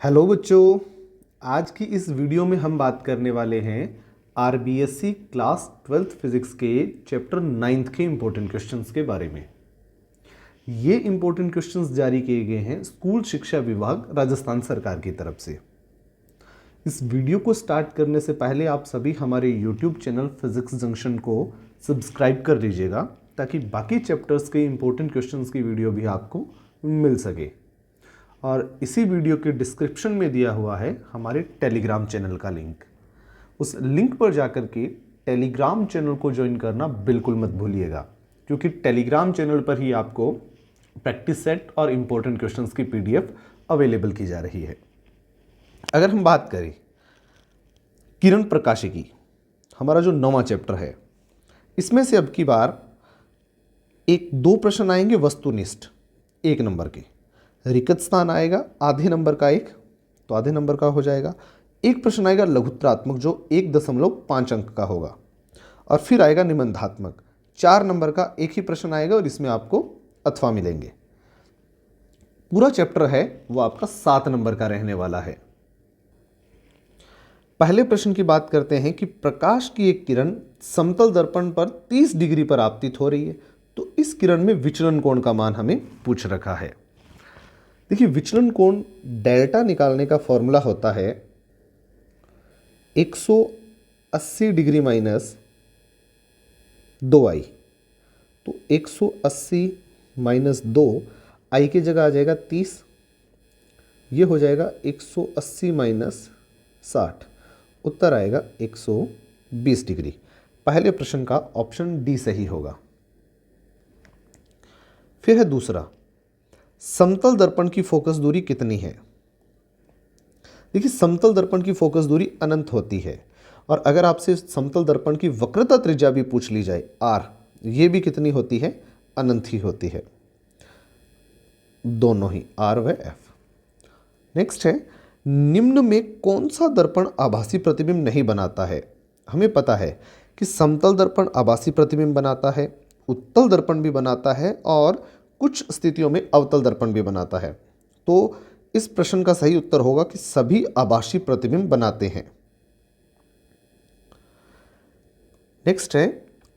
Hello बच्चों, आज की इस वीडियो में हम बात करने वाले हैं आरबीएससी क्लास 12th फिजिक्स के चैप्टर 9th के इम्पोर्टेंट क्वेश्चंस के बारे में। ये इम्पोर्टेंट क्वेश्चंस जारी किए गए हैं स्कूल शिक्षा विभाग राजस्थान सरकार की तरफ से। इस वीडियो को स्टार्ट करने से पहले आप सभी हमारे यूट्यूब चैनल फिजिक्स जंक्शन को सब्सक्राइब कर लीजिएगा ताकि बाकी चैप्टर्स के इम्पोर्टेंट क्वेश्चंस की वीडियो भी आपको मिल सके। और इसी वीडियो के डिस्क्रिप्शन में दिया हुआ है हमारे टेलीग्राम चैनल का लिंक। उस लिंक पर जाकर के टेलीग्राम चैनल को ज्वाइन करना बिल्कुल मत भूलिएगा, क्योंकि टेलीग्राम चैनल पर ही आपको प्रैक्टिस सेट और इम्पोर्टेंट क्वेश्चंस की पीडीएफ अवेलेबल की जा रही है। अगर हम बात करें किरण प्रकाशिकी, हमारा जो 9वां चैप्टर है, इसमें से अब की बार दो प्रश्न आएंगे वस्तुनिष्ठ 1 नंबर के। रिक्त स्थान आएगा आधे नंबर का तो आधे नंबर का हो जाएगा। एक प्रश्न आएगा लघुत्तरात्मक जो 1.5 अंक का होगा, और फिर आएगा निबंधात्मक 4 नंबर का एक ही प्रश्न आएगा और इसमें आपको अथवा मिलेंगे। पूरा चैप्टर है वो आपका 7 नंबर का रहने वाला है। पहले प्रश्न की बात करते हैं कि प्रकाश की एक किरण समतल दर्पण पर 30 डिग्री पर आपतित हो रही है, तो इस किरण में विचलन कोण का मान हमें पूछ रखा है। देखिए, विचलन कोण डेल्टा निकालने का फॉर्मूला होता है 180 डिग्री माइनस 2i। तो 180 माइनस 2 i की जगह आ जाएगा 30, ये हो जाएगा 180 माइनस 60, उत्तर आएगा 120 डिग्री। पहले प्रश्न का ऑप्शन डी सही होगा। फिर है दूसरा, समतल दर्पण की फोकस दूरी कितनी है। देखिए, समतल दर्पण की फोकस दूरी अनंत होती है, और अगर आपसे समतल दर्पण की वक्रता त्रिज्या भी पूछ ली जाए r, ये भी कितनी होती है, अनंत ही होती है, दोनों ही r व f। नेक्स्ट है, निम्न में कौन सा दर्पण आभासी प्रतिबिंब नहीं बनाता है। हमें पता है कि समतल दर्पण आभासी प्रतिबिंब बनाता है, उत्तल दर्पण भी बनाता है, और कुछ स्थितियों में अवतल दर्पण भी बनाता है। तो इस प्रश्न का सही उत्तर होगा कि सभी आभासी प्रतिबिंब बनाते हैं। नेक्स्ट है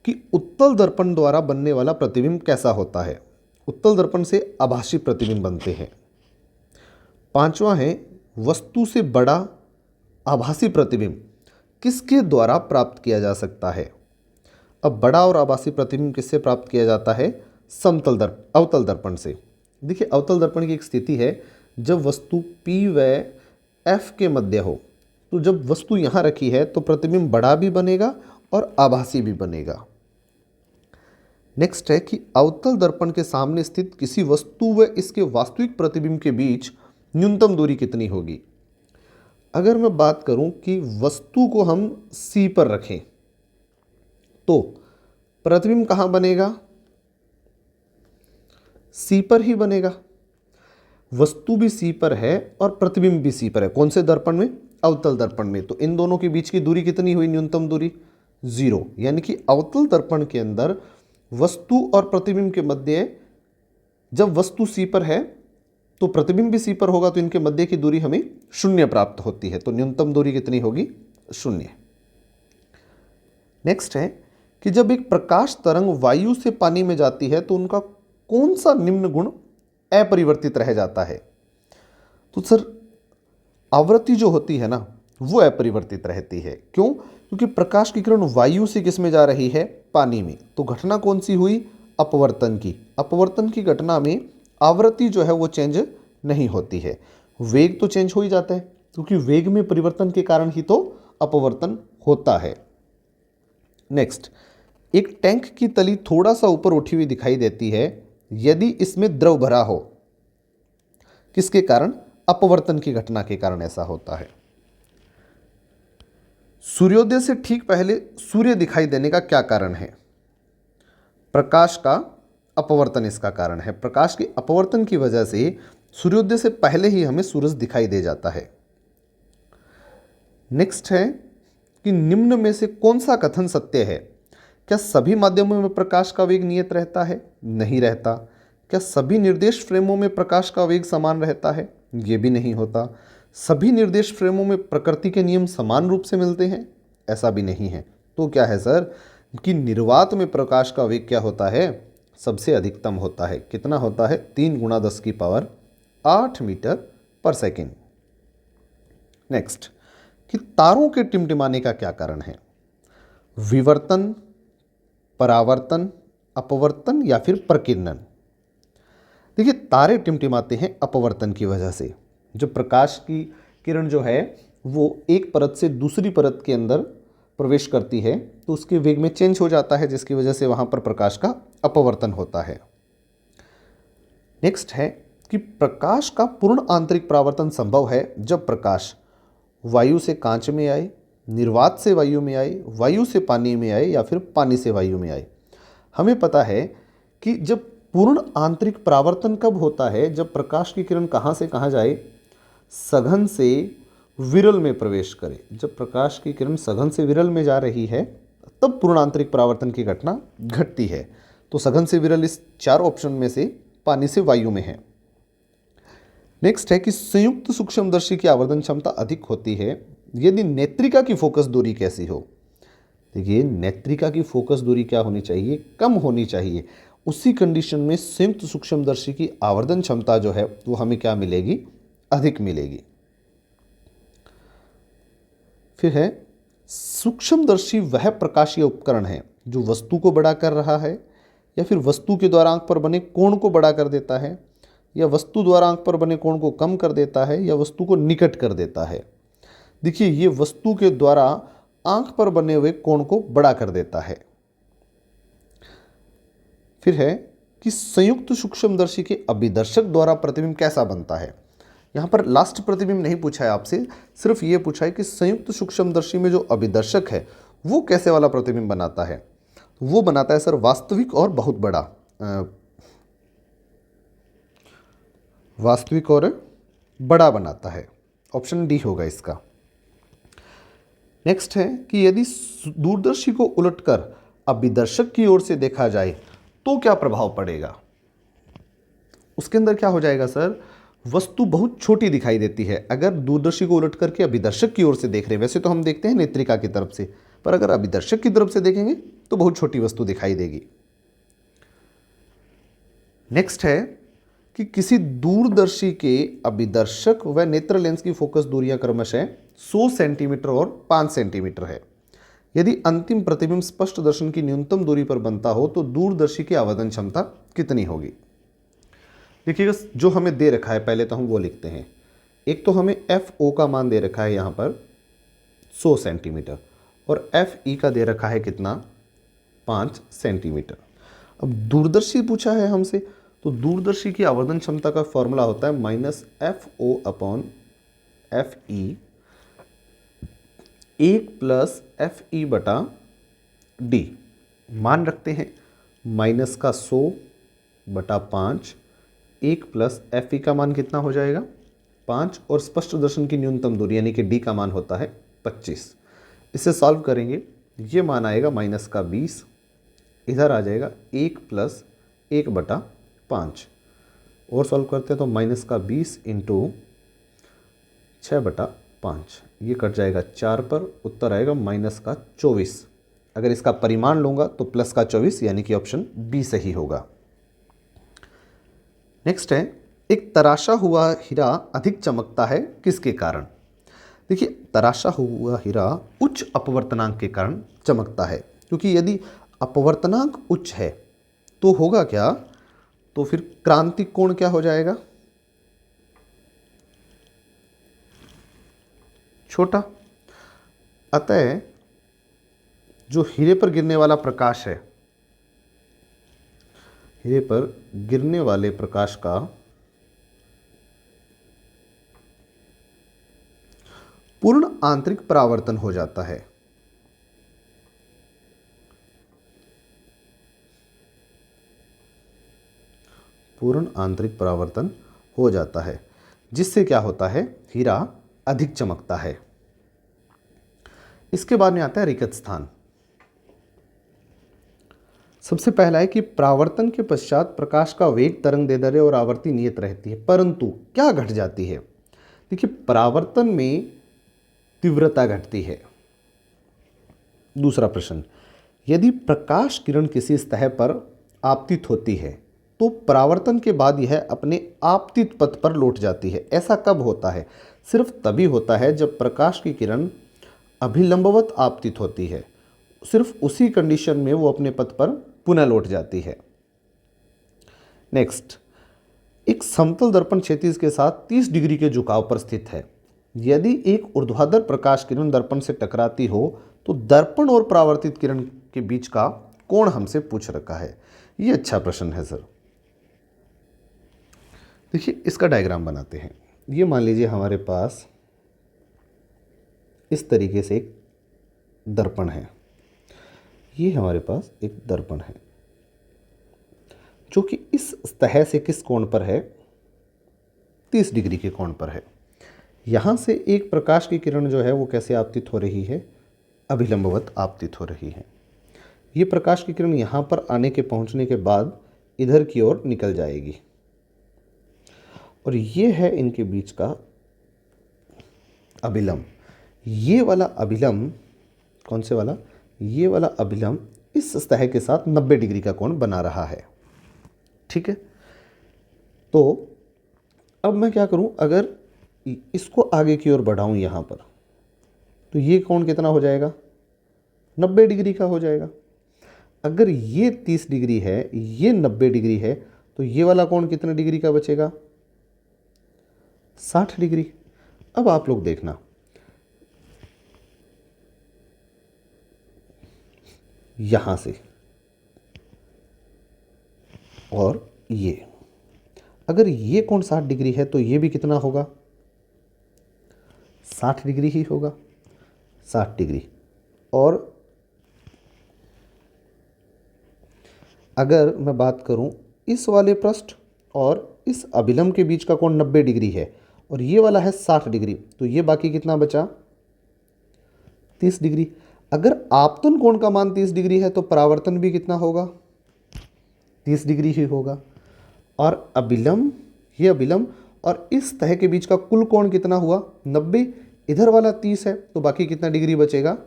कि उत्तल दर्पण द्वारा बनने वाला प्रतिबिंब कैसा होता है। उत्तल दर्पण से आभासी प्रतिबिंब बनते हैं। 5वां है, वस्तु से बड़ा आभासी प्रतिबिंब किसके द्वारा प्राप्त किया जा सकता है। अब बड़ा और आभासी प्रतिबिंब किससे प्राप्त किया जाता है, अवतल दर्पण से। देखिए, अवतल दर्पण की एक स्थिति है जब वस्तु P व F के मध्य हो। तो जब वस्तु यहाँ रखी है तो प्रतिबिंब बड़ा भी बनेगा और आभासी भी बनेगा। नेक्स्ट है कि अवतल दर्पण के सामने स्थित किसी वस्तु व इसके वास्तविक प्रतिबिंब के बीच न्यूनतम दूरी कितनी होगी। अगर मैं बात करूं कि वस्तु को हम C पर रखें तो प्रतिबिंब कहाँ बनेगा, C पर ही बनेगा। वस्तु भी C पर है और प्रतिबिंब भी C पर है। कौन से दर्पण में, अवतल दर्पण में। तो इन दोनों के बीच की दूरी कितनी हुई, न्यूनतम दूरी 0। यानी कि अवतल दर्पण के अंदर वस्तु और प्रतिबिंब के मध्य, जब वस्तु C पर है तो प्रतिबिंब भी C पर होगा, तो इनके मध्य की दूरी हमें 0 प्राप्त होती है। तो न्यूनतम दूरी कितनी होगी, 0। नेक्स्ट है कि जब एक प्रकाश तरंग वायु से पानी में जाती है तो उनका कौन सा निम्न गुण अपरिवर्तित रह जाता है। तो सर, आवृत्ति जो होती है ना, वो अपरिवर्तित रहती है। क्यों, क्योंकि प्रकाश की किरण वायु से किस में जा रही है, पानी में। तो घटना कौन सी हुई, अपवर्तन की। अपवर्तन की घटना में आवृत्ति जो है वो चेंज नहीं होती है, वेग तो चेंज हो ही जाता है, क्योंकि वेग में परिवर्तन के कारण ही तो अपवर्तन होता है। नेक्स्ट, एक टैंक की तली थोड़ा सा ऊपर उठी हुई दिखाई देती है यदि इसमें द्रव भरा हो। किसके कारण, अपवर्तन की घटना के कारण ऐसा होता है। सूर्योदय से ठीक पहले सूर्य दिखाई देने का क्या कारण है। प्रकाश का अपवर्तन इसका कारण है। प्रकाश के अपवर्तन की वजह से सूर्योदय से पहले ही हमें सूरज दिखाई दे जाता है। नेक्स्ट है कि निम्न में से कौन सा कथन सत्य है। क्या सभी माध्यमों में प्रकाश का वेग नियत रहता है, नहीं रहता। क्या सभी निर्देश फ्रेमों में प्रकाश का वेग समान रहता है, ये भी नहीं होता। सभी निर्देश फ्रेमों में प्रकृति के नियम समान रूप से मिलते हैं? ऐसा भी नहीं है। तो क्या है सर कि निर्वात में प्रकाश का वेग क्या होता है? सबसे अधिकतम होता है। कितना होता है? 3 × 10⁸ मीटर पर सेकेंड। नेक्स्ट, कि तारों के टिमटिमाने का क्या कारण है? विवर्तन, परावर्तन, अपवर्तन या फिर प्रकीर्णन? देखिए, तारे टिमटिमाते हैं अपवर्तन की वजह से। जब प्रकाश की किरण जो है वो एक परत से दूसरी परत के अंदर प्रवेश करती है तो उसके वेग में चेंज हो जाता है, जिसकी वजह से वहाँ पर प्रकाश का अपवर्तन होता है। नेक्स्ट है कि प्रकाश का पूर्ण आंतरिक परावर्तन संभव है जब प्रकाश वायु से कांच में आए, निर्वात से वायु में आए, वायु से पानी में आए या फिर पानी से वायु में आए। हमें पता है कि जब पूर्ण आंतरिक परावर्तन कब होता है? जब प्रकाश की किरण कहाँ से कहाँ जाए? सघन से विरल में प्रवेश करे। जब प्रकाश की किरण सघन से विरल में जा रही है तब पूर्ण आंतरिक परावर्तन की घटना घटती है। तो सघन से विरल इस 4 ऑप्शन में से पानी से वायु में है। नेक्स्ट है कि संयुक्त सूक्ष्मदर्शी की आवर्धन क्षमता अधिक होती है यदि नेत्रिका की फोकस दूरी कैसी हो? देखिए, नेत्रिका की फोकस दूरी क्या होनी चाहिए? कम होनी चाहिए। उसी कंडीशन में संयुक्त सूक्ष्मदर्शी की आवर्धन क्षमता जो है वो हमें क्या मिलेगी? अधिक मिलेगी। फिर है, सूक्ष्मदर्शी वह प्रकाशीय उपकरण है जो वस्तु को बड़ा कर रहा है या फिर वस्तु के द्वारा आंख पर बने कोण को बड़ा कर देता है, या वस्तु द्वारा आंख पर बने कोण को कम कर देता है, या वस्तु को निकट कर देता है। देखिए, ये वस्तु के द्वारा आंख पर बने हुए कोण को बड़ा कर देता है। फिर है कि संयुक्त सूक्ष्मदर्शी के अभिदर्शक द्वारा प्रतिबिंब कैसा बनता है? यहाँ पर लास्ट प्रतिबिंब नहीं पूछा है आपसे, सिर्फ ये पूछा है कि संयुक्त सूक्ष्मदर्शी में जो अभिदर्शक है वो कैसे वाला प्रतिबिंब बनाता है? वो बनाता है सर वास्तविक और बहुत बड़ा, वास्तविक और बड़ा बनाता है। ऑप्शन डी होगा इसका। नेक्स्ट है कि यदि दूरदर्शी को उलटकर अभिदर्शक की ओर से देखा जाए तो क्या प्रभाव पड़ेगा? उसके अंदर क्या हो जाएगा सर? वस्तु बहुत छोटी दिखाई देती है अगर दूरदर्शी को उलट करके अभिदर्शक की ओर से देख रहे हैं। वैसे तो हम देखते हैं नेत्रिका की तरफ से, पर अगर अभिदर्शक की तरफ से देखेंगे तो बहुत छोटी वस्तु दिखाई देगी। नेक्स्ट है कि किसी दूरदर्शी के अभिदर्शक व नेत्र लेंस की फोकस दूरियां क्रमशः 100 सेंटीमीटर और 5 सेंटीमीटर है। यदि अंतिम प्रतिबिंब स्पष्ट दर्शन की न्यूनतम दूरी पर बनता हो तो दूरदर्शी की आवर्धन क्षमता कितनी होगी? देखिएगा, जो हमें दे रखा है पहले तो हम वो लिखते हैं। एक तो हमें FO का मान दे रखा है यहाँ पर 100 सेंटीमीटर और FE का दे रखा है कितना? 5 सेंटीमीटर। अब दूरदर्शी पूछा है हमसे, तो दूरदर्शी की आवर्धन क्षमता का फॉर्मूला होता है -FO/FE 1+FE/D। मान रखते हैं -100/5, 1+FE का मान कितना हो जाएगा? 5, और स्पष्ट दर्शन की न्यूनतम दूरी यानी कि D का मान होता है 25। इसे सॉल्व करेंगे, ये मान आएगा -20, इधर आ जाएगा 1+1/5, और सॉल्व करते हैं तो -20 × 6/5, ये कट जाएगा 4 पर, उत्तर आएगा -24। अगर इसका परिमाण लूँगा तो +24 यानी कि ऑप्शन बी सही होगा। नेक्स्ट है, एक तराशा हुआ हीरा अधिक चमकता है किसके कारण? देखिए, तराशा हुआ हीरा उच्च अपवर्तनांक के कारण चमकता है, क्योंकि यदि अपवर्तनांक उच्च है तो होगा क्या? तो फिर क्रांतिक कोण क्या हो जाएगा? छोटा। अतः जो हीरे पर गिरने वाला प्रकाश है, हीरे पर गिरने वाले प्रकाश का पूर्ण आंतरिक परावर्तन हो जाता है। पूर्ण आंतरिक परावर्तन हो जाता है, जिससे क्या होता है? हीरा अधिक चमकता है। इसके बाद में आता है रिक्त स्थान। सबसे पहला है कि परावर्तन के पश्चात प्रकाश का वेग, तरंग दैर्ध्य और आवृत्ति नियत रहती है, परंतु क्या घट जाती है? देखिए, परावर्तन में तीव्रता घटती है। दूसरा प्रश्न, यदि प्रकाश किरण किसी सतह पर आपतित होती है तो परावर्तन के बाद यह अपने आपतित पथ पर लौट जाती है। ऐसा कब होता है? सिर्फ तभी होता है जब प्रकाश की किरण अभिलंबवत आपतित होती है। सिर्फ उसी कंडीशन में वो अपने पथ पर पुनः लौट जाती है। नेक्स्ट, एक समतल दर्पण क्षैतिज के साथ 30 डिग्री के झुकाव पर स्थित है। यदि एक ऊर्ध्वाधर प्रकाश किरण दर्पण से टकराती हो तो दर्पण और परावर्तित किरण के बीच का कोण हमसे पूछ रखा है। ये अच्छा प्रश्न है सर। देखिए, इसका डायग्राम बनाते हैं। ये मान लीजिए हमारे पास इस तरीके से एक दर्पण है। ये हमारे पास एक दर्पण है जो कि इस सतह से किस कोण पर है? 30 डिग्री के कोण पर है। यहाँ से एक प्रकाश की किरण जो है वो कैसे आपतित हो रही है? अभिलंबवत आपतित हो रही है। ये प्रकाश की किरण यहाँ पर आने के पहुँचने के बाद इधर की ओर निकल जाएगी और ये है इनके बीच का अभिलंब। ये वाला अभिलंब, कौन से वाला? ये वाला अभिलंब इस सतह के साथ 90 डिग्री का कोण बना रहा है। ठीक है, तो अब मैं क्या करूं? अगर इसको आगे की ओर बढ़ाऊं यहाँ पर, तो ये कोण कितना हो जाएगा? 90 डिग्री का हो जाएगा। अगर ये 30 डिग्री है, ये 90 डिग्री है, तो ये वाला कोण कितने डिग्री का बचेगा? 60 डिग्री। अब आप लोग देखना, यहां से और ये, अगर ये कोण 60 डिग्री है तो ये भी कितना होगा? 60 डिग्री ही होगा। 60 डिग्री। और अगर मैं बात करूं इस वाले पृष्ठ और इस अभिलंब के बीच का कोण 90 डिग्री है और ये वाला है 60 डिग्री, तो ये बाकी कितना बचा? 30 डिग्री। अगर आपतन कोण का मान 30 डिग्री है तो परावर्तन भी कितना होगा? 30 डिग्री ही होगा। और अभिलंब, ये अभिलंब और इस तह के बीच का कुल कोण कितना हुआ? 90। इधर वाला 30 है तो बाकी कितना डिग्री बचेगा?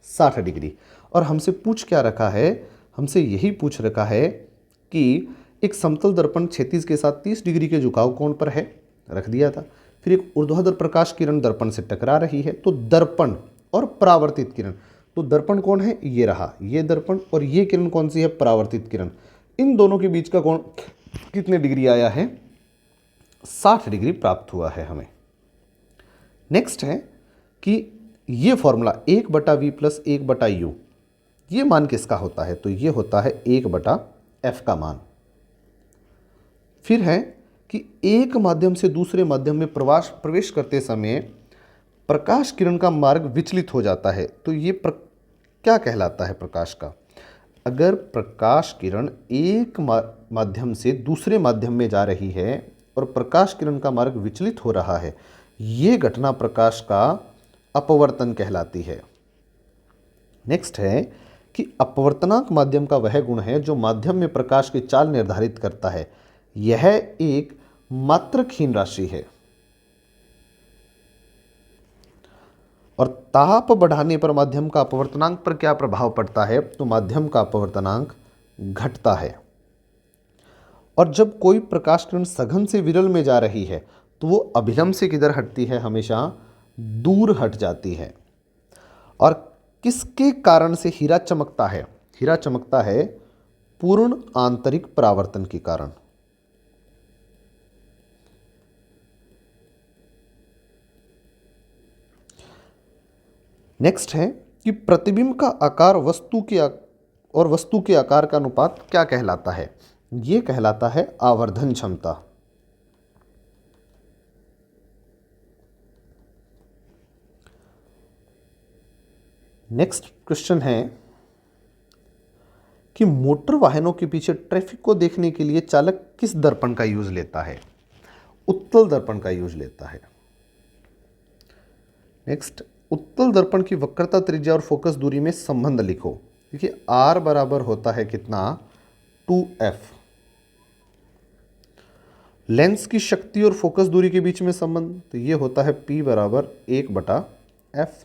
60 डिग्री। और हमसे पूछ क्या रखा है? हमसे यही पूछ रखा है कि एक समतल दर्पण क्षैतिज के साथ 30 डिग्री के झुकाव कोण पर है, रख दिया था। फिर एक ऊर्ध्वाधर प्रकाश किरण दर्पण से टकरा रही है, तो दर्पण और परावर्तित किरण, तो दर्पण कौन है? ये रहा, ये दर्पण, और ये किरण कौन सी है? परावर्तित किरण। इन दोनों के बीच का कोण कितने डिग्री आया है? 60 डिग्री प्राप्त हुआ है हमें। नेक्स्ट है कि ये फॉर्मूला 1/v + 1/u, ये मान किसका होता है? तो ये होता है 1/f का मान। फिर है कि एक माध्यम से दूसरे माध्यम में प्रवेश करते समय प्रकाश किरण का मार्ग विचलित हो जाता है, तो ये क्या कहलाता है प्रकाश का? अगर प्रकाश किरण एक माध्यम से दूसरे माध्यम में जा रही है और प्रकाश किरण का मार्ग विचलित हो रहा है, ये घटना प्रकाश का अपवर्तन कहलाती है। नेक्स्ट है कि अपवर्तनांक माध्यम का वह गुण है जो माध्यम में प्रकाश की चाल निर्धारित करता है। यह एक मात्रकहीन राशि है और ताप बढ़ाने पर माध्यम का अपवर्तनांक पर क्या प्रभाव पड़ता है? तो माध्यम का अपवर्तनांक घटता है। और जब कोई प्रकाश किरण सघन से विरल में जा रही है तो वो अभिलंब से किधर हटती है? हमेशा दूर हट जाती है। और किसके कारण से हीरा चमकता है? हीरा चमकता है पूर्ण आंतरिक परावर्तन के कारण। नेक्स्ट है कि प्रतिबिंब का आकार वस्तु के आकार का अनुपात क्या कहलाता है? ये कहलाता है आवर्धन क्षमता। नेक्स्ट क्वेश्चन है कि मोटर वाहनों के पीछे ट्रैफिक को देखने के लिए चालक किस दर्पण का यूज लेता है? उत्तल दर्पण का यूज लेता है। नेक्स्ट, उत्तल दर्पण की वक्रता, त्रिज्या और फोकस दूरी में संबंध लिखो। देखिए, R बराबर होता है कितना? 2f। लेंस की शक्ति और फोकस दूरी के बीच में संबंध, तो ये होता है P बराबर 1/f।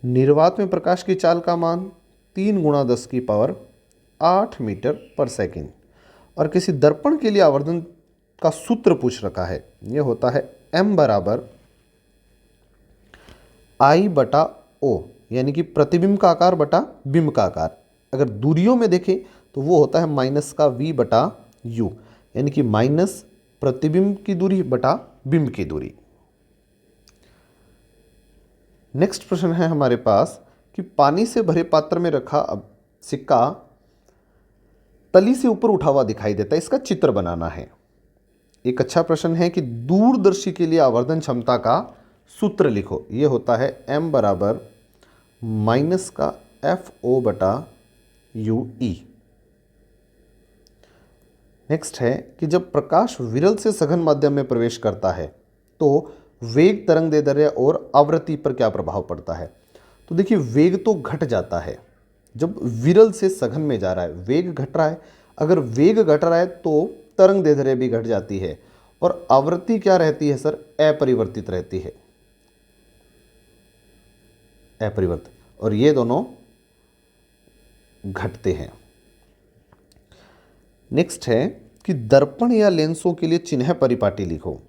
निर्वात में प्रकाश की चाल का मान 3 × 10⁸ मीटर पर सेकेंड। और किसी दर्पण के लिए आवर्धन का सूत्र पूछ रखा है, ये होता है m बराबर I/O, यानी कि प्रतिबिंब का आकार बटा बिंब का आकार। अगर दूरियों में देखें तो वो होता है -v/u, यानी कि माइनस प्रतिबिंब की दूरी बटा बिंब की दूरी। नेक्स्ट प्रश्न है हमारे पास कि पानी से भरे पात्र में रखा सिक्का तली से ऊपर उठा हुआ दिखाई देता है, इसका चित्र बनाना है। एक अच्छा प्रश्न है कि दूरदर्शी के लिए आवर्धन क्षमता का सूत्र लिखो, ये होता है m बराबर -FO/UE। नेक्स्ट है कि जब प्रकाश विरल से सघन माध्यम में प्रवेश करता है तो वेग, तरंग दैर्ध्य और आवृत्ति पर क्या प्रभाव पड़ता है। तो देखिए, वेग तो घट जाता है जब विरल से सघन में जा रहा है, वेग घट रहा है। अगर वेग घट रहा है तो तरंग दैर्ध्य भी घट जाती है और आवृत्ति क्या रहती है सर, अपरिवर्तित रहती है, अपरिवर्तित, और ये दोनों घटते हैं। नेक्स्ट है कि दर्पण या लेंसों के लिए चिन्ह परिपाटी लिखो।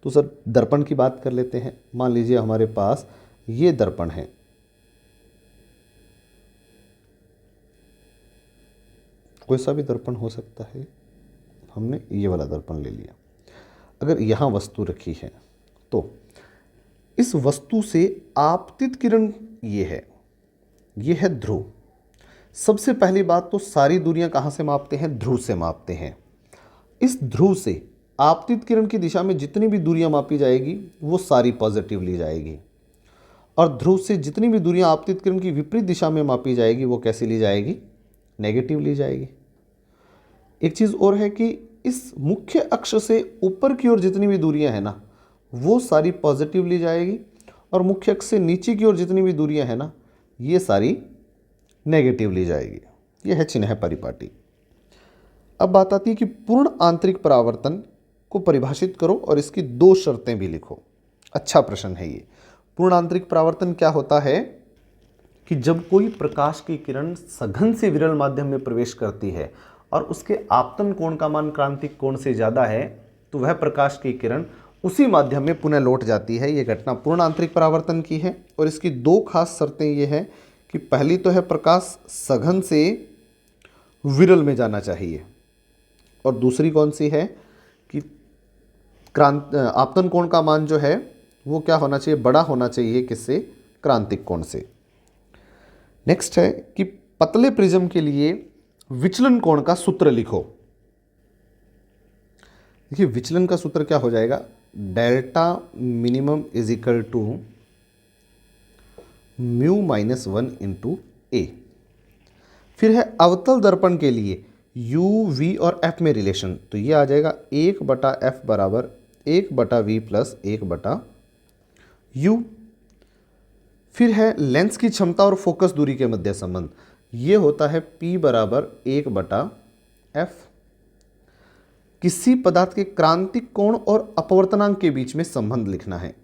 तो सर दर्पण की बात कर लेते हैं। मान लीजिए हमारे पास ये दर्पण है, कोई सा भी दर्पण हो सकता है, हमने ये वाला दर्पण ले लिया। अगर यहाँ वस्तु रखी है तो इस वस्तु से आपतित किरण ये है ध्रुव। सबसे पहली बात तो सारी दूरियां कहाँ से मापते हैं, ध्रुव से मापते हैं। इस ध्रुव से आपतित किरण की दिशा में जितनी भी दूरियां मापी जाएगी वो सारी पॉजिटिव ली जाएगी, और ध्रुव से जितनी भी दूरियां आपतित किरण की विपरीत दिशा में मापी जाएगी वो कैसी ली जाएगी, नेगेटिव ली जाएगी। एक चीज़ और है कि इस मुख्य अक्ष से ऊपर की ओर जितनी भी दूरियां हैं ना वो सारी पॉजिटिव ली जाएगी, और मुख्य अक्ष से नीचे की ओर जितनी भी दूरियां हैं ना ये सारी नेगेटिव ली जाएगी। यह है चिन्ह परिपाटी। अब बात आती है कि पूर्ण आंतरिक परावर्तन को परिभाषित करो और इसकी 2 शर्तें भी लिखो। अच्छा प्रश्न है ये। पूर्ण आंतरिक परावर्तन क्या होता है कि जब कोई प्रकाश की किरण सघन से विरल माध्यम में प्रवेश करती है और उसके आपतन कोण का मान क्रांतिक कोण से ज़्यादा है तो वह प्रकाश की किरण उसी माध्यम में पुनः लौट जाती है। ये घटना पूर्ण आंतरिक परावर्तन की है, और इसकी 2 खास शर्तें ये हैं कि पहली तो है प्रकाश सघन से विरल में जाना चाहिए, और दूसरी कौन सी है कि आपतन कोण का मान जो है वो क्या होना चाहिए, बड़ा होना चाहिए, किससे, क्रांतिक कोण से। नेक्स्ट है कि पतले प्रिज्म के लिए विचलन कोण का सूत्र लिखो। देखिए विचलन का सूत्र क्या हो जाएगा, delta minimum is equal to mu -1 into A. फिर है अवतल दर्पण के लिए u, v और f में रिलेशन, तो ये आ जाएगा 1/f बराबर 1/v प्लस 1/u। फिर है लेंस की क्षमता और फोकस दूरी के मध्य संबंध, ये होता है p बराबर 1/f। किसी पदार्थ के क्रांतिक कोण और अपवर्तनांक के बीच में संबंध लिखना है,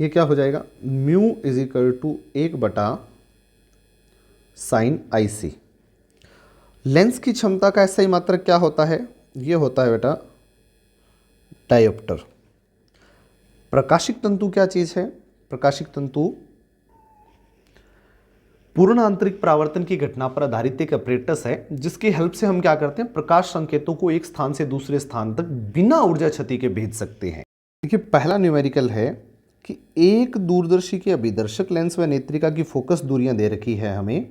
ये क्या हो जाएगा, mu is equal to 1/sin/IC। Lens की क्षमता का SI मात्रक क्या होता है, ये होता है बेटा डायोप्टर। प्रकाशिक तंतु क्या चीज है, प्रकाशिक तंतु पूर्ण आंतरिक परावर्तन की घटना पर आधारित एक अपरेटस है जिसकी हेल्प से हम क्या करते हैं, प्रकाश संकेतों को एक स्थान से दूसरे स्थान तक बिना ऊर्जा क्षति के भेज सकते हैं। देखिए पहला न्यूमेरिकल है कि एक दूरदर्शी के अभिदर्शक लेंस व नेत्रिका की फोकस दूरियां दे रखी है हमें,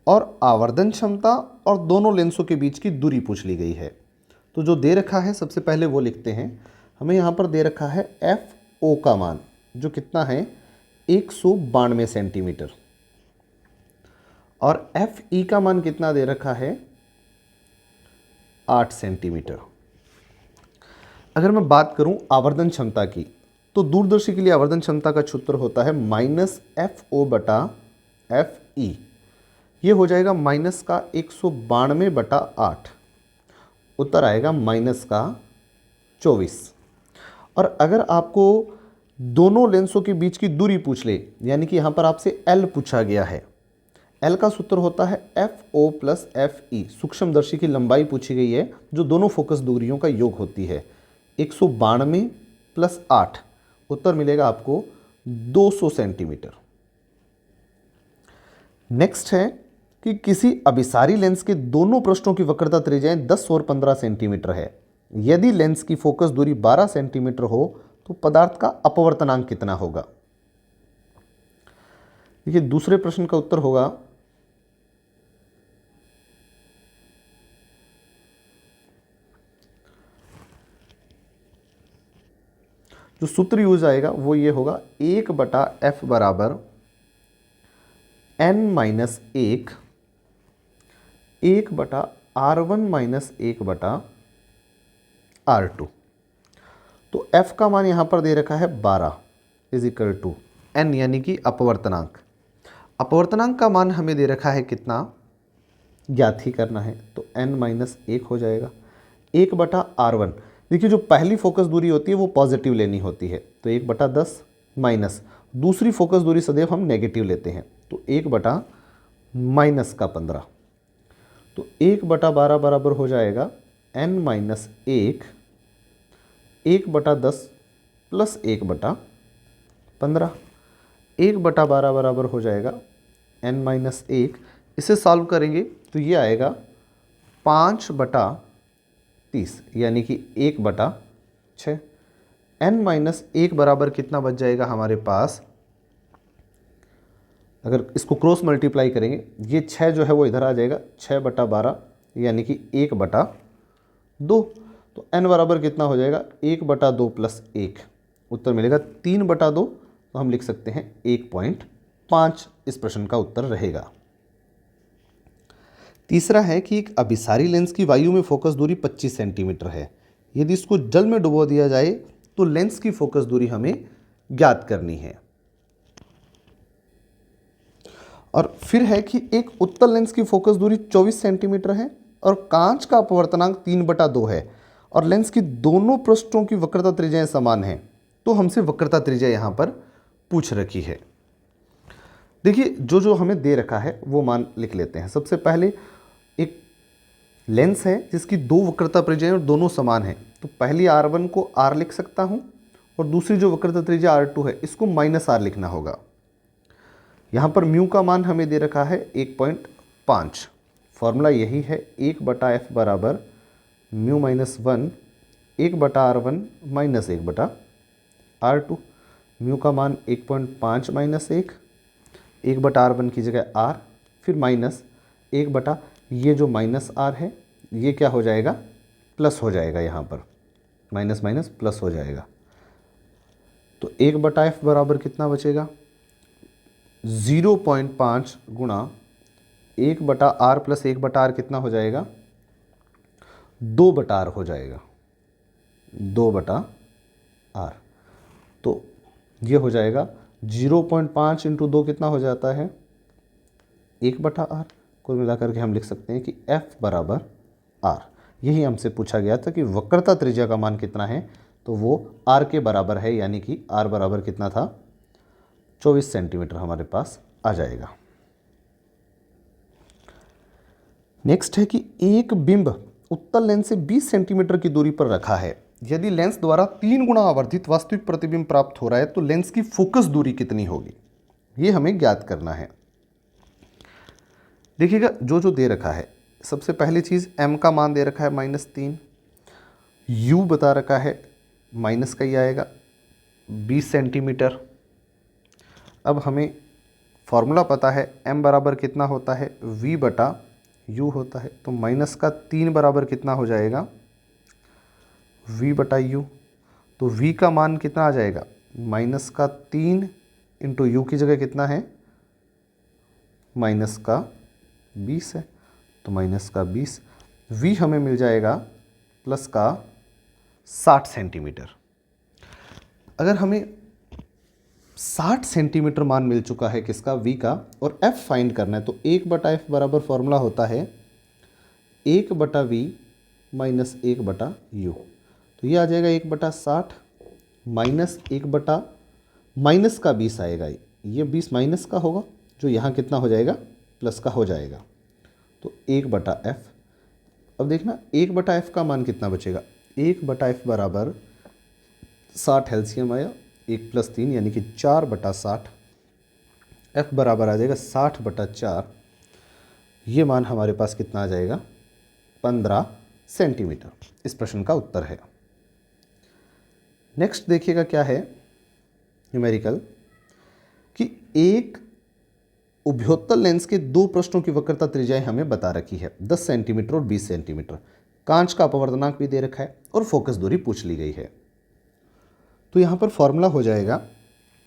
और आवर्धन क्षमता और दोनों लेंसों के बीच की दूरी पूछ ली गई है। तो जो दे रखा है सबसे पहले वो लिखते हैं। हमें यहाँ पर दे रखा है FO का मान जो कितना है 192 सेंटीमीटर, और FE का मान कितना दे रखा है 8 सेंटीमीटर। अगर मैं बात करूं आवर्धन क्षमता की तो दूरदर्शी के लिए आवर्धन क्षमता का सूत्र होता है -FO/FE। ये हो जाएगा -192/8। उत्तर आएगा -24। और अगर आपको दोनों लेंसों के बीच की दूरी पूछ ले, यानी कि यहाँ पर आपसे L पूछा गया है, L का सूत्र होता है FO प्लस FE, सूक्ष्मदर्शी की लंबाई पूछी गई है जो दोनों फोकस दूरियों का योग होती है 192 प्लस 8, उत्तर मिलेगा आपको 200 सेंटीमीटर। नेक्स्ट है कि किसी अभिसारी लेंस के दोनों पृष्ठों की वक्रता त्रिज्याएं 10 और 15 सेंटीमीटर है। यदि लेंस की फोकस दूरी 12 सेंटीमीटर हो तो पदार्थ का अपवर्तनांक कितना होगा। देखिए दूसरे प्रश्न का उत्तर होगा जो सूत्र यूज आएगा वो ये होगा 1/f बराबर n minus 1/r1 minus 1/r2। तो f का मान यहां पर दे रखा है 12 इज इक्वल टू n यानी कि अपवर्तनांक। अपवर्तनांक का मान हमें दे रखा है कितना, ज्ञात ही करना है, तो n माइनस 1 हो जाएगा 1/r1। देखिए जो पहली फोकस दूरी होती है वो पॉजिटिव लेनी होती है, तो 1/10 माइनस दूसरी फोकस दूरी सदैव हम नेगेटिव लेते हैं, तो 1/-15, तो 1/12 बराबर हो जाएगा n माइनस 1/10 प्लस 1/15, 1/12 बराबर हो जाएगा n माइनस 1। इसे सॉल्व करेंगे तो ये आएगा 5/30 यानी कि 1/6। n माइनस 1 बराबर कितना बच जाएगा हमारे पास, अगर इसको क्रॉस मल्टीप्लाई करेंगे ये 6 जो है वो इधर आ जाएगा 6/12 यानी कि 1/2। तो n बराबर कितना हो जाएगा 1/2 प्लस 1, उत्तर मिलेगा 3/2। तो हम लिख सकते हैं 1.5 इस प्रश्न का उत्तर रहेगा। तीसरा है कि एक अभिसारी लेंस की वायु में फोकस दूरी 25 सेंटीमीटर है। यदि इसको जल में डुबो दिया जाए तो लेंस की फोकस दूरी हमें ज्ञात करनी है। और फिर है कि एक उत्तल लेंस की फोकस दूरी 24 सेंटीमीटर है और कांच का अपवर्तनांक 3/2 है और लेंस की दोनों पृष्ठों की वक्रता त्रिज्याएं समान हैं, तो हमसे वक्रता त्रिज्या यहाँ पर पूछ रखी है। देखिए जो जो हमें दे रखा है वो मान लिख लेते हैं। सबसे पहले एक लेंस है जिसकी दो वक्रता त्रिज्याएं और दोनों समान हैं, तो पहली R1 को R लिख सकता हूँ और दूसरी जो वक्रता त्रिज्या R2 है इसको -R लिखना होगा। यहाँ पर म्यू का मान हमें दे रखा है 1.5। फॉर्मूला यही है 1/f बराबर mu minus 1 1/r1 minus 1/r2। Mu का मान 1.5 माइनस 1/r1 की जगह r, फिर माइनस 1 ये जो माइनस r है ये क्या हो जाएगा, प्लस हो जाएगा, यहाँ पर माइनस माइनस प्लस हो जाएगा। तो 1/f बराबर कितना बचेगा 0.5 गुणा 1/r प्लस 1/r कितना हो जाएगा 2/r हो जाएगा 2/r। तो ये हो जाएगा 0.5 इंटू 2 कितना हो जाता है 1/r। कुल मिलाकर के हम लिख सकते हैं कि f बराबर r। यही हमसे पूछा गया था कि वक्रता त्रिज्या का मान कितना है, तो वो r के बराबर है, यानी कि r बराबर कितना था 24 सेंटीमीटर हमारे पास आ जाएगा। नेक्स्ट है कि एक बिंब उत्तल लेंस से 20 सेंटीमीटर की दूरी पर रखा है। यदि लेंस द्वारा 3 गुना आवर्धित वास्तविक प्रतिबिंब प्राप्त हो रहा है तो लेंस की फोकस दूरी कितनी होगी, ये हमें ज्ञात करना है। देखिएगा जो जो दे रखा है, सबसे पहली चीज़ m का मान दे रखा है -3, u बता रखा है माइनस का ही आएगा 20 सेंटीमीटर। अब हमें फॉर्मूला पता है m बराबर कितना होता है v/u होता है, तो माइनस का 3 बराबर कितना हो जाएगा v/u। तो v का मान कितना आ जाएगा माइनस का 3 इंटू यू की जगह कितना है माइनस का 20 है, तो माइनस का 20। v हमें मिल जाएगा प्लस का 60 सेंटीमीटर। अगर हमें 60 सेंटीमीटर मान मिल चुका है किसका v का, और f फाइंड करना है, तो 1/f बराबर फॉर्मूला होता है 1/v माइनस 1/u। तो ये आ जाएगा 1/60 माइनस 1/, माइनस का 20 आएगा, ये 20 माइनस का होगा, जो यहाँ कितना हो जाएगा, प्लस का हो जाएगा। तो 1/f। अब देखना 1/f का मान कितना बचेगा, 1/f बराबर 60 एलसीएम आया, 1 + 3 यानी कि 4/60। f बराबर आ जाएगा 60/4। ये मान हमारे पास कितना आ जाएगा, 15 सेंटीमीटर। इस प्रश्न का उत्तर है। नेक्स्ट देखिएगा क्या है न्यूमेरिकल, कि एक उभयोत्तल लेंस के दो पृष्ठों की वक्रता त्रिज्याएं हमें बता रखी है, 10 सेंटीमीटर और 20 सेंटीमीटर। कांच का अपवर्तनांक भी दे रखा है और फोकस दूरी पूछ ली गई है। तो यहाँ पर फॉर्मूला हो जाएगा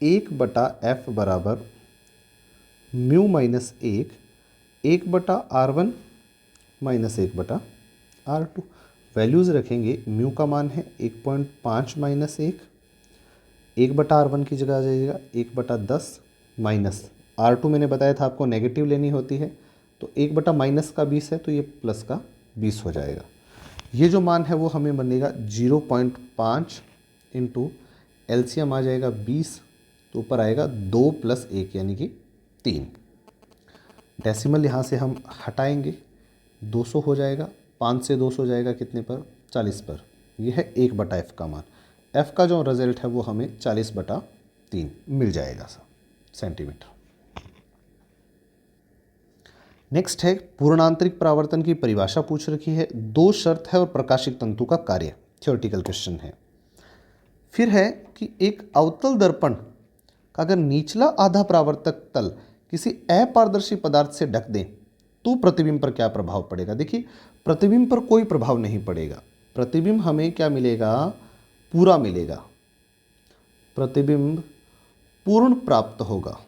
1/f बराबर mu minus 1/r1 minus 1/r2। Values रखेंगे, म्यू का मान है 1.5 माइनस 1/r1 की जगह आ जाएगा 1/10 माइनस R2 मैंने बताया था आपको नेगेटिव लेनी होती है, तो 1/- का 20 है, तो ये प्लस का 20 हो जाएगा। ये जो मान है वो हमें बनेगा 0.5 इंटू एलसीएम आ जाएगा 20, तो ऊपर आएगा 2 + 1 यानी कि 3। डेसिमल यहाँ से हम हटाएंगे, 200 हो जाएगा, 5 से 200 जाएगा कितने पर, 40 पर। यह है 1/f का मान। f का जो रिजल्ट है वो हमें 40/3 मिल जाएगा सेंटीमीटर। नेक्स्ट है पूर्णांतरिक परावर्तन की परिभाषा पूछ रखी है, 2 शर्त है और प्रकाशिक तंतु का कार्य, थ्योरेटिकल क्वेश्चन है। फिर है कि एक अवतल दर्पण का अगर निचला आधा परावर्तक तल किसी अपारदर्शी पदार्थ से ढक दें तो प्रतिबिंब पर क्या प्रभाव पड़ेगा। देखिए प्रतिबिंब पर कोई प्रभाव नहीं पड़ेगा, प्रतिबिंब हमें क्या मिलेगा, पूरा मिलेगा, प्रतिबिंब पूर्ण प्राप्त होगा।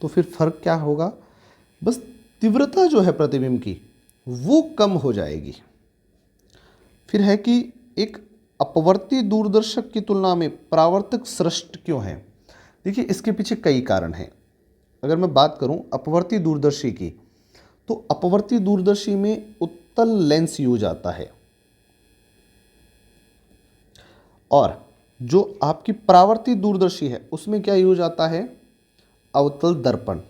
तो फिर फर्क क्या होगा, बस तीव्रता जो है प्रतिबिंब की वो कम हो जाएगी। फिर है कि एक अपवर्ती दूरदर्शक की तुलना में परावर्तक श्रेष्ठ क्यों है। देखिए इसके पीछे कई कारण हैं। अगर मैं बात करूं अपवर्ती दूरदर्शी की, तो अपवर्ती दूरदर्शी में उत्तल लेंस यूज आता है, और जो आपकी परावर्ती दूरदर्शी है उसमें क्या यूज आता है, अवतल दर्पण।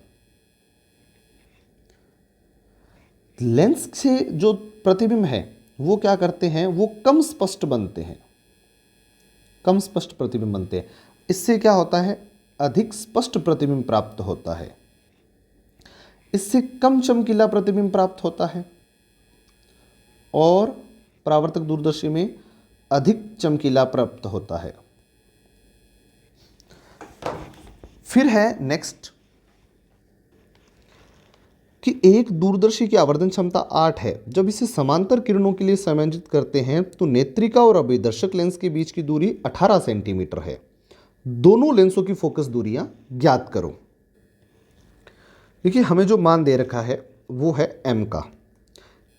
लेंस से जो प्रतिबिंब है वो क्या करते हैं, वो कम स्पष्ट बनते हैं, कम स्पष्ट प्रतिबिंब बनते हैं। इससे क्या होता है, अधिक स्पष्ट प्रतिबिंब प्राप्त होता है, इससे कम चमकीला प्रतिबिंब प्राप्त होता है, और परावर्तक दूरदर्शी में अधिक चमकीला प्राप्त होता है। फिर है नेक्स्ट कि एक दूरदर्शी की आवर्धन क्षमता 8 है, जब इसे समांतर किरणों के लिए समायोजित करते हैं तो नेत्रिका और अभिदर्शक लेंस के बीच की दूरी 18 सेंटीमीटर है। दोनों लेंसों की फोकस दूरियां ज्ञात करो। देखिए हमें जो मान दे रखा है वो है m का,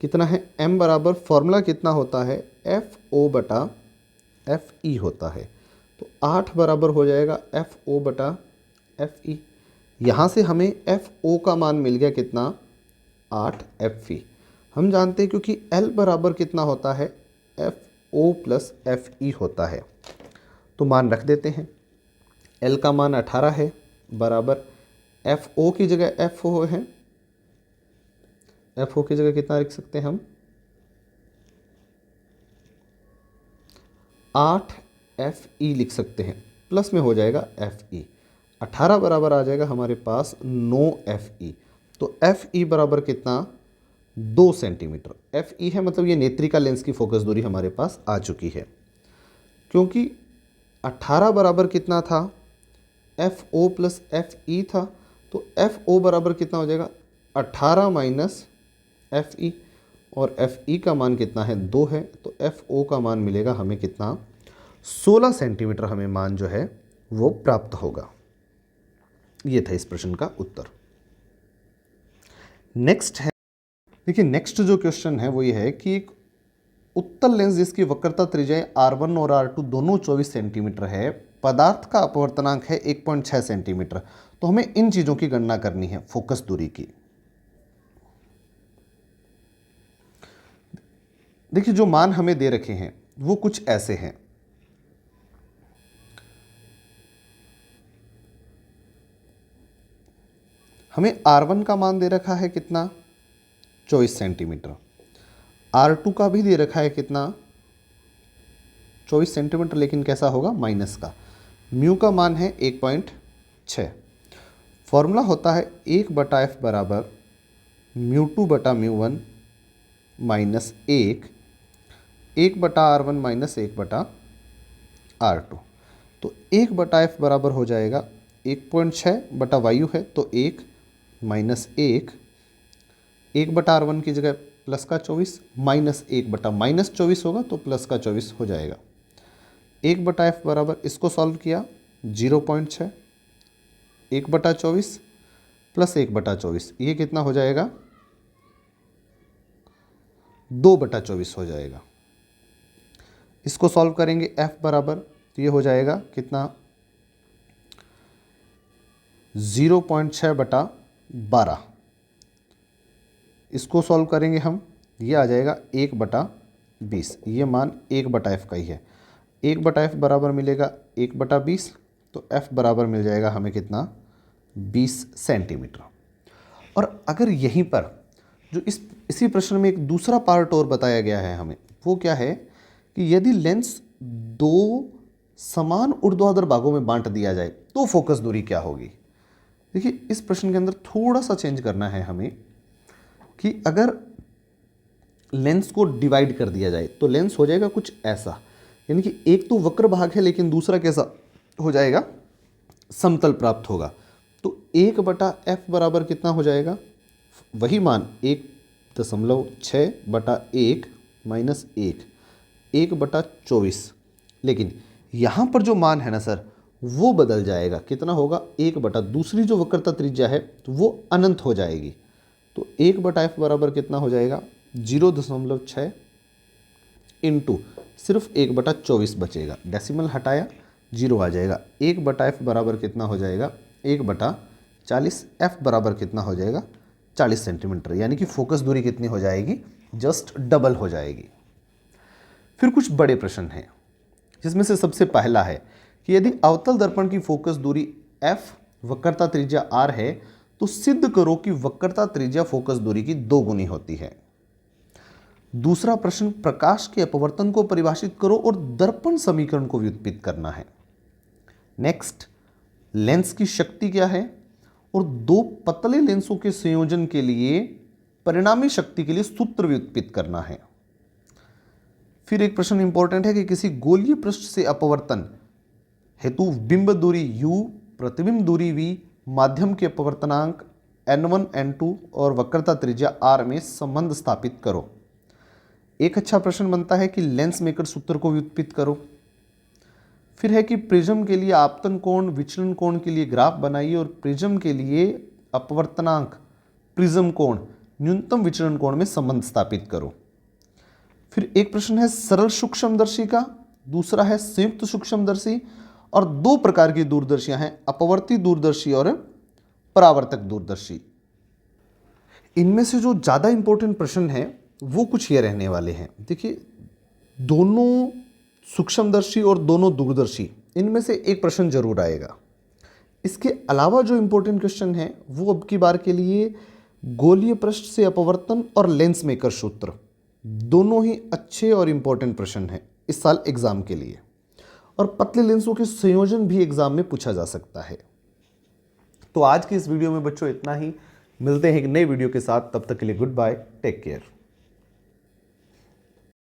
कितना है, m बराबर फॉर्मूला कितना होता है, FO/FE होता है। तो 8 बराबर हो जाएगा FO/FE। यहाँ से हमें FO का मान मिल गया कितना, 8 FE। हम जानते हैं क्योंकि L बराबर कितना होता है, FO + FE होता है। तो मान रख देते हैं, L का मान 18 है, बराबर FO की जगह FO है, FO की जगह कितना लिख सकते हैं हम, 8 FE लिख सकते हैं, प्लस में हो जाएगा FE। 18 बराबर आ जाएगा हमारे पास 9 FE। तो FE बराबर कितना, 2 सेंटीमीटर। FE है मतलब ये नेत्रिका लेंस की फोकस दूरी हमारे पास आ चुकी है, क्योंकि 18 बराबर कितना था, FO + FE था। तो FO बराबर कितना हो जाएगा, 18 माइनस FE, और FE का मान कितना है, 2 है। तो FO का मान मिलेगा हमें कितना, 16 सेंटीमीटर हमें मान जो है वो प्राप्त होगा। ये था इस प्रश्न का उत्तर। नेक्स्ट है, देखिए नेक्स्ट जो क्वेश्चन है वो ये है कि एक उत्तल लेंस जिसकी वक्रता त्रिज्याएं R1 और R2 दोनों 24 सेंटीमीटर है, पदार्थ का अपवर्तनांक है 1.6 सेंटीमीटर। तो हमें इन चीज़ों की गणना करनी है, फोकस दूरी की। देखिए जो मान हमें दे रखे हैं वो कुछ ऐसे हैं। हमें R1 का मान दे रखा है कितना, 24 सेंटीमीटर। R2 का भी दे रखा है कितना, 24 सेंटीमीटर, लेकिन कैसा होगा, माइनस का। म्यू का मान है 1.6। फॉर्मूला होता है 1/f बराबर μ2/μ1 माइनस 1/r1 माइनस 1/r2। तो 1/f बराबर हो जाएगा 1.6 बटा वायु है तो 1 माइनस 1/r1 की जगह प्लस का 24 माइनस 1/-24 होगा तो प्लस का 24 हो जाएगा। 1/f बराबर, इसको सॉल्व किया 0.6, 1/24 प्लस 1/24, ये कितना हो जाएगा, 2/24 हो जाएगा। इसको सॉल्व करेंगे f बराबर, तो ये हो जाएगा कितना, 0.6/12। इसको सॉल्व करेंगे हम, ये आ जाएगा 1/20। ये मान 1/f का ही है। 1/f बराबर मिलेगा 1/20, तो f बराबर मिल जाएगा हमें कितना, 20 सेंटीमीटर। और अगर यहीं पर जो इसी प्रश्न में एक दूसरा पार्ट और बताया गया है हमें, वो क्या है कि यदि लेंस दो समान ऊर्ध्वाधर भागों में बांट दिया जाए तो फोकस दूरी क्या होगी। देखिए इस प्रश्न के अंदर थोड़ा सा चेंज करना है हमें कि अगर लेंस को डिवाइड कर दिया जाए तो लेंस हो जाएगा कुछ ऐसा, यानी कि एक तो वक्र भाग है लेकिन दूसरा कैसा हो जाएगा, समतल प्राप्त होगा। तो 1/f बराबर कितना हो जाएगा, वही मान 1.6/1 माइनस 1/24, लेकिन यहाँ पर जो मान है ना सर वो बदल जाएगा, कितना होगा, 1/दूसरी जो वक्रता त्रिज्या है तो वो अनंत हो जाएगी। तो 1/f बराबर कितना हो जाएगा, 0.6 इंटू सिर्फ 1/24 बचेगा, डेसिमल हटाया 0 आ जाएगा। 1/f बराबर कितना हो जाएगा, 1/40। f बराबर कितना हो जाएगा, 40 सेंटीमीटर, यानी कि फोकस दूरी कितनी हो जाएगी, जस्ट डबल हो जाएगी। फिर कुछ बड़े प्रश्न हैं जिसमें से सबसे पहला है कि यदि अवतल दर्पण की फोकस दूरी f, वक्रता त्रिज्या r है तो सिद्ध करो कि वक्रता त्रिज्या फोकस दूरी की 2 गुनी होती है। दूसरा प्रश्न, प्रकाश के अपवर्तन को परिभाषित करो और दर्पण समीकरण को व्युत्पत्ति करना है। नेक्स्ट, लेंस की शक्ति क्या है और दो पतले लेंसों के संयोजन के लिए परिणामी शक्ति के लिए सूत्र व्युत्पत्ति करना है। फिर एक प्रश्न इंपॉर्टेंट है कि किसी गोलीय पृष्ठ से अपवर्तन हेतु बिंब दूरी u, प्रतिबिंब दूरी v, माध्यम के अपवर्तनांक n1 n2 और वक्रता त्रिज्या r में संबंध स्थापित करो। एक अच्छा प्रश्न बनता है कि लेंस मेकर सूत्र को व्युत्पत्ति करो। फिर है कि प्रिज्म के लिए आपतन कोण, विचलन कोण के लिए ग्राफ बनाइए और प्रिज्म के लिए अपवर्तनांक, प्रिज्म कोण, न्यूनतम विचलन कोण में संबंध स्थापित करो। फिर एक प्रश्न है सरल सूक्ष्मदर्शी का, दूसरा है संयुक्त सूक्ष्मदर्शी, और 2 प्रकार की दूरदर्शियां हैं, अपवर्ती दूरदर्शी और परावर्तक दूरदर्शी। इनमें से जो ज़्यादा इंपॉर्टेंट प्रश्न है वो कुछ ये रहने वाले हैं। देखिए दोनों सूक्ष्मदर्शी और दोनों दूरदर्शी, इनमें से एक प्रश्न जरूर आएगा। इसके अलावा जो इंपॉर्टेंट क्वेश्चन है वो अब की बार के लिए गोलीय पृष्ठ से अपवर्तन और लेंस मेकर सूत्र, दोनों ही अच्छे और इंपॉर्टेंट प्रश्न हैं इस साल एग्जाम के लिए। और पतले लेंसों के संयोजन भी एग्जाम में पूछा जा सकता है। तो आज की इस वीडियो में बच्चों इतना ही, मिलते हैं एक नए वीडियो के साथ, तब तक के लिए गुड बाय, टेक केयर।